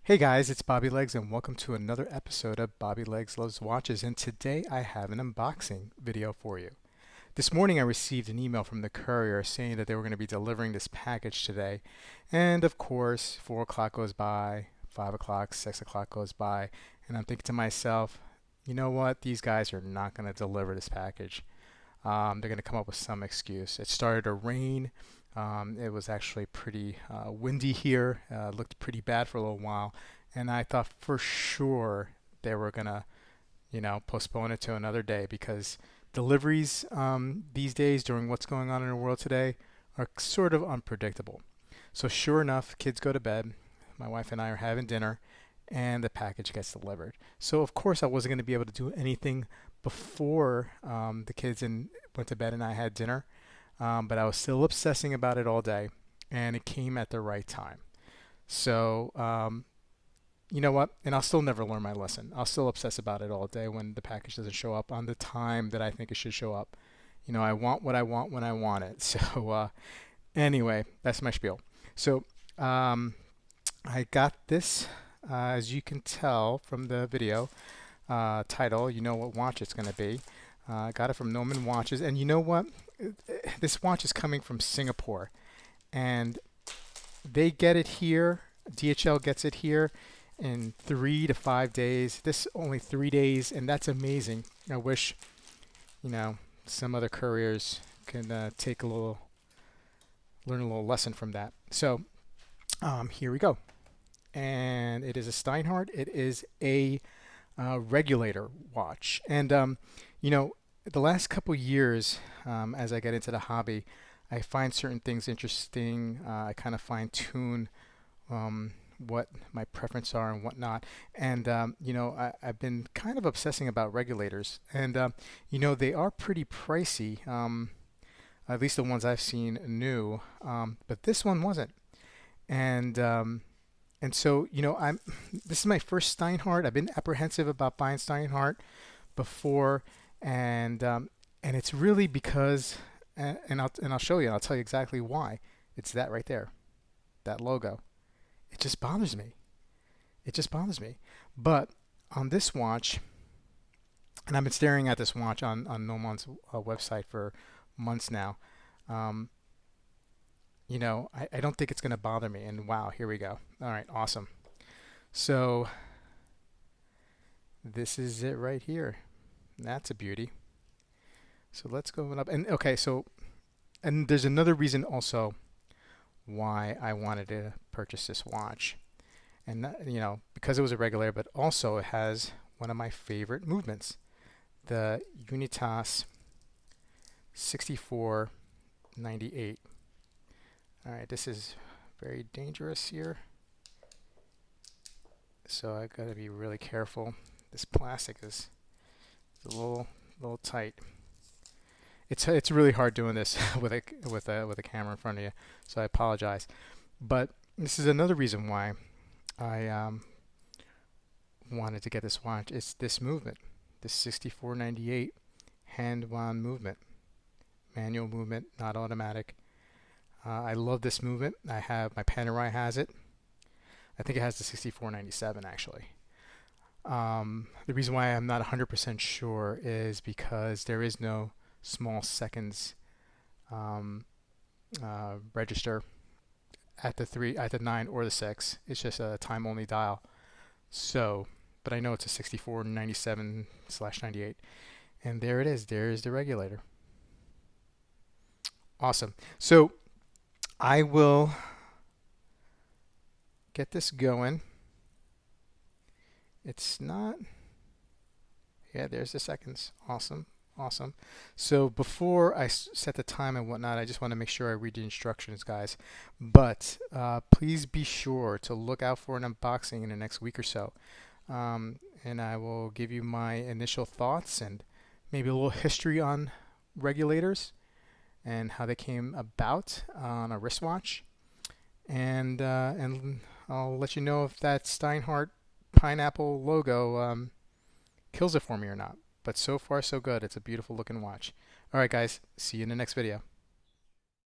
Hey guys, it's Bobby Legs and welcome to another episode of Bobby Legs Loves Watches, and today I have an unboxing video for you. This morning I received an email from the courier saying that they were going to be delivering this package today, and of course 4 o'clock goes by, 5 o'clock, 6 o'clock goes by, and I'm thinking to myself, you know what, these guys are not going to deliver this package. They're going to come up with some excuse. It started to rain. It was actually pretty windy here. Looked pretty bad for a little while, and I thought for sure they were gonna, postpone it to another day because deliveries these days during what's going on in the world today are sort of unpredictable. So sure enough, kids go to bed. My wife and I are having dinner, and the package gets delivered. So of course I wasn't going to be able to do anything before the kids went to bed and I had dinner, but I was still obsessing about it all day, and it came at the right time. So you know what? And I'll still never learn my lesson. I'll still obsess about it all day when the package doesn't show up on the time that I think it should show up. I want what I want when I want it. So anyway, that's my spiel. So I got this, as you can tell from the video title, you know what watch it's going to be. I got it from Noman Watches, and you know what? This watch is coming from Singapore, and they get it here. DHL gets it here in 3 to 5 days. This only 3 days, and that's amazing. I wish, some other couriers can learn a little lesson from that. So here we go, and it is a Steinhart. It is a Regulator watch, and the last couple years, as I get into the hobby, I find certain things interesting. I kind of fine tune what my preferences are and whatnot. And I've been kind of obsessing about regulators, and they are pretty pricey. At least the ones I've seen new, but this one wasn't. And so I'm this is my first Steinhart. I've been apprehensive about buying Steinhart before, and it's really because, and I'll show you. And I'll tell you exactly why. It's that right there, that logo. It just bothers me. It just bothers me. But on this watch, and I've been staring at this watch on Nomon's website for months now. I don't think it's going to bother me. And wow, here we go. All right, awesome. So this is it right here. That's a beauty. So let's go up. And okay, and there's another reason also why I wanted to purchase this watch. And because it was a regulator, but also it has one of my favorite movements, the Unitas 6498. All right, this is very dangerous here, so I got to be really careful. This plastic is a little tight. It's really hard doing this with a camera in front of you, so I apologize. But this is another reason why I wanted to get this watch. It's this movement, this 6498 hand-wound movement, manual movement, not automatic. I love this movement. I have my Panerai has it. I think it has the 6497 actually. The reason why I'm not 100% sure is because there is no small seconds register at the 9 or the 6. It's just a time only dial. So, but I know it's a 6497/98, and there it is. There is the regulator. Awesome. So I will get this going. It's not. Yeah, there's the seconds. Awesome. Awesome. So before I set the time and whatnot, I just want to make sure I read the instructions, guys. But please be sure to look out for an unboxing in the next week or so. And I will give you my initial thoughts and maybe a little history on regulators and how they came about on a wristwatch. And I'll let you know if that Steinhart pineapple logo kills it for me or not. But so far so good. It's a beautiful looking watch. All right, guys. See you in the next video.